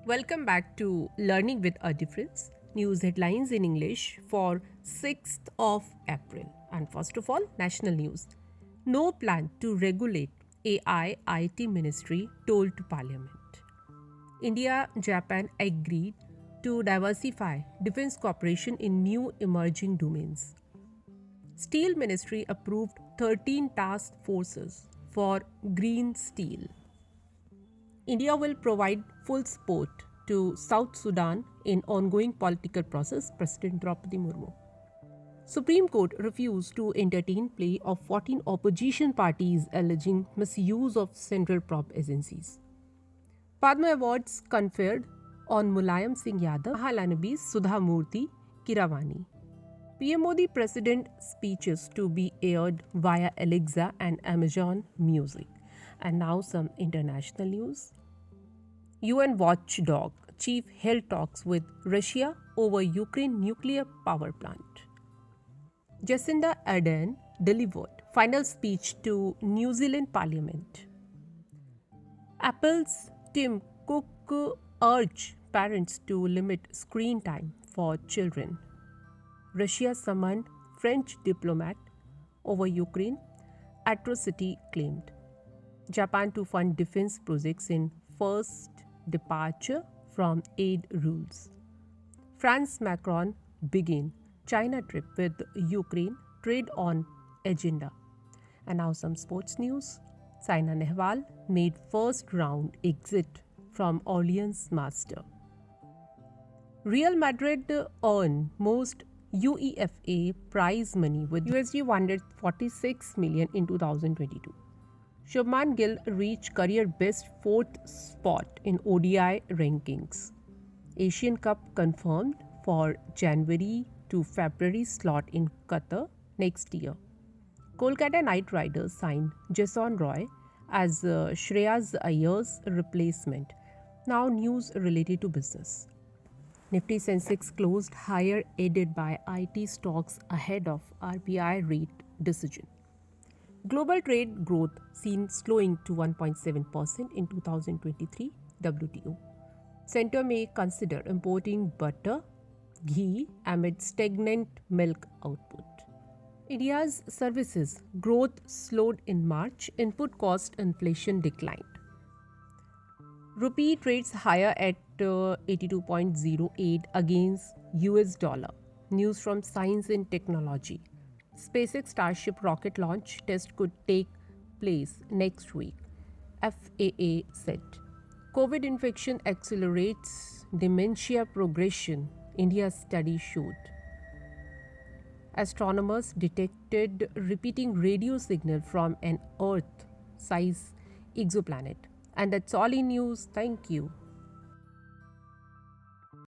Welcome back to Learning with a Difference, news headlines in English for 6th of April. And first of all, national news. No plan to regulate AI IT ministry told to Parliament. India Japan agreed to diversify defense cooperation in new emerging domains. Steel Ministry approved 13 task forces for green steel. India will provide full support to South Sudan in ongoing political process, President Draupadi Murmu. Supreme Court refused to entertain plea of 14 opposition parties alleging misuse of central probe agencies. Padma Awards conferred on Mulayam Singh Yadav, Mahalanobis Sudha Murthy Kiravani. PM Modi President speeches to be aired via Alexa and Amazon Music. And now some international news. UN watchdog chief held talks with Russia over Ukraine nuclear power plant. Jacinda Ardern delivered final speech to New Zealand Parliament. Apple's Tim Cook urged parents to limit screen time for children. Russia summoned French diplomat over Ukraine, atrocity claimed. Japan to fund defense projects in first departure from aid rules. France Macron begin China trip with Ukraine, trade on agenda. And now some sports news. Saina Nehwal made first round exit from Orleans Master. Real Madrid earned most UEFA prize money with USD 146 million in 2022. Shubman Gill reached career best fourth spot in ODI rankings. Asian Cup confirmed for January to February slot in Qatar next year. Kolkata Knight Riders signed Jason Roy as Shreyas Iyer's replacement. Now news related to business. Nifty Sensex closed higher aided by IT stocks ahead of RBI rate decision. Global trade growth seen slowing to 1.7% in 2023 WTO. Centre may consider importing butter, ghee amid stagnant milk output. India's services growth slowed in March, input cost inflation declined. Rupee trades higher at 82.08 against US dollar. News from Science and Technology. SpaceX Starship rocket launch test could take place next week, FAA said. COVID infection accelerates dementia progression, India's study showed. Astronomers detected repeating radio signal from an Earth-sized exoplanet. And that's all in news. Thank you.